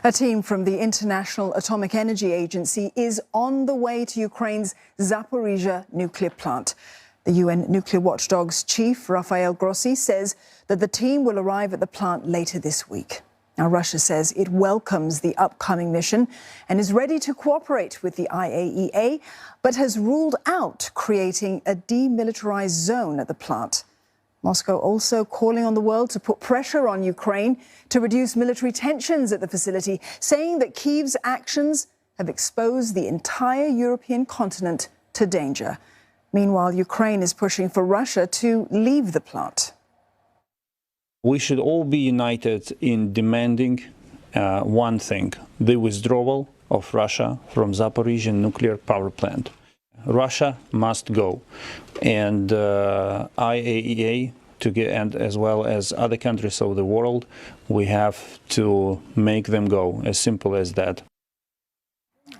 A team from the International Atomic Energy Agency is on the way to Ukraine's Zaporizhzhia nuclear plant. The UN nuclear watchdog's chief, Rafael Grossi, says that the team will arrive at the plant later this week. Now, Russia says it welcomes the upcoming mission and is ready to cooperate with the IAEA, but has ruled out creating a demilitarized zone at the plant. Moscow also calling on the world to put pressure on Ukraine to reduce military tensions at the facility, saying that Kyiv's actions have exposed the entire European continent to danger. Meanwhile, Ukraine is pushing for Russia to leave the plant. We should all be united in demanding one thing: the withdrawal of Russia from Zaporizhzhia nuclear power plant. Russia must go, and IAEA, and as well as other countries of the world, we have to make them go. As simple as that.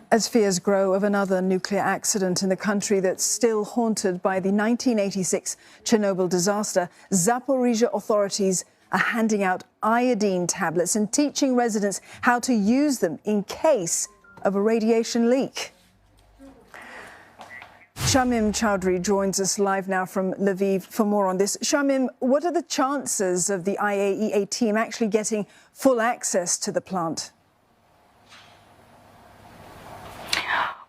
As fears grow of another nuclear accident in the country that's still haunted by the 1986 Chernobyl disaster, Zaporizhzhia authorities are handing out iodine tablets and teaching residents how to use them in case of a radiation leak. Shamim Chowdhury joins us live now from Lviv for more on this. Shamim, what are the chances of the IAEA team actually getting full access to the plant?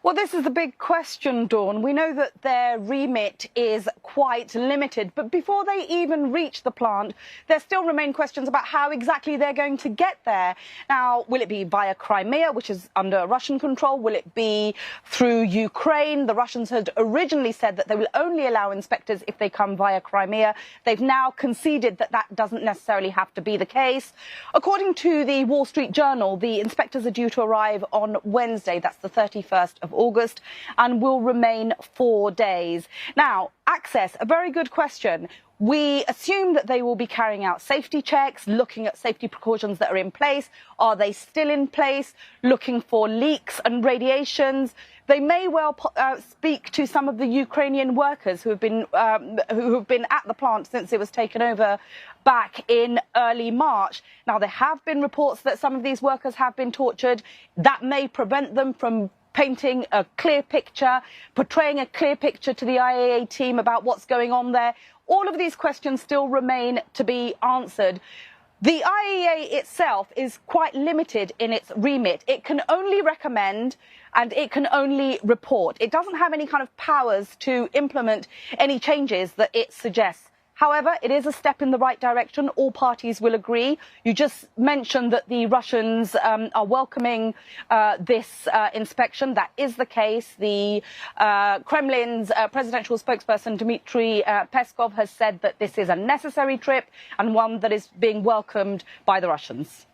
Well, this is the big question, Dawn. We know that their remit is quite limited, but before they even reach the plant, there still remain questions about how exactly they're going to get there. Now, will it be via Crimea, which is under Russian control? Will it be through Ukraine? The Russians had originally said that they will only allow inspectors if they come via Crimea. They've now conceded that that doesn't necessarily have to be the case. According to the Wall Street Journal, the inspectors are due to arrive on Wednesday, that's the 31st of August, and will remain 4 days. Now, access, a very good question. We assume that they will be carrying out safety checks, looking at safety precautions that are in place. Are they still in place? Looking for leaks and radiations. They may well speak to some of the Ukrainian workers who have been at the plant since it was taken over back in early March. Now, there have been reports that some of these workers have been tortured. That may prevent them from painting a clear picture, portraying a clear picture to the IAEA team about what's going on there. All of these questions still remain to be answered. The IAEA itself is quite limited in its remit. It can only recommend and it can only report. It doesn't have any kind of powers to implement any changes that it suggests. However, it is a step in the right direction. All parties will agree. You just mentioned that the Russians are welcoming this inspection. That is the case. The Kremlin's presidential spokesperson, Dmitry Peskov, has said that this is a necessary trip and one that is being welcomed by the Russians.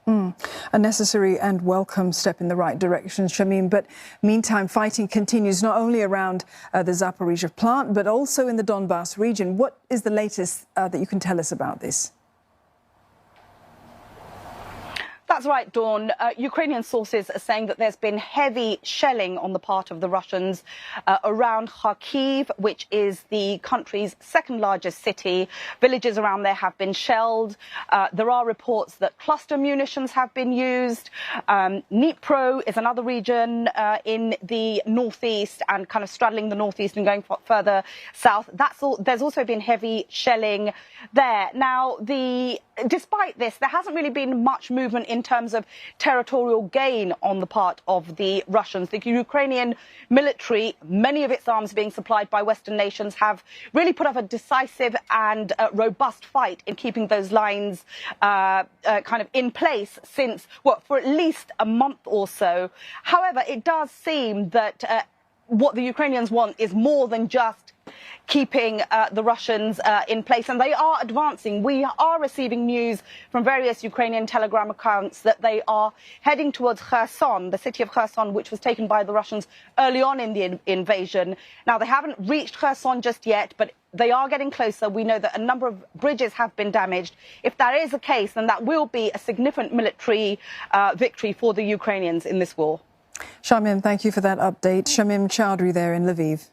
A necessary and welcome step in the right direction, Shamim. But meantime, fighting continues not only around the Zaporizhzhia plant, but also in the Donbass region. What is the latest that you can tell us about this? That's right, Dawn. Ukrainian sources are saying that there's been heavy shelling on the part of the Russians around Kyiv, which is the country's second largest city. Villages around there have been shelled. There are reports that cluster munitions have been used. Dnipro is another region in the northeast and kind of straddling the northeast and going further south. There's also been heavy shelling there. Now, despite this, there hasn't really been much movement in terms of territorial gain on the part of the Russians. The Ukrainian military, many of its arms being supplied by Western nations, have really put up a decisive and robust fight in keeping those lines kind of in place since, well, for at least a month or so. However, it does seem that what the Ukrainians want is more than just keeping the Russians in place, and they are advancing. We are receiving news from various Ukrainian telegram accounts that they are heading towards Kherson, the city of Kherson, which was taken by the Russians early on in the invasion. Now, they haven't reached Kherson just yet, but they are getting closer. We know that a number of bridges have been damaged. If that is the case, then that will be a significant military victory for the Ukrainians in this war. Shamim, thank you for that update. Shamim Chowdhury there in Lviv.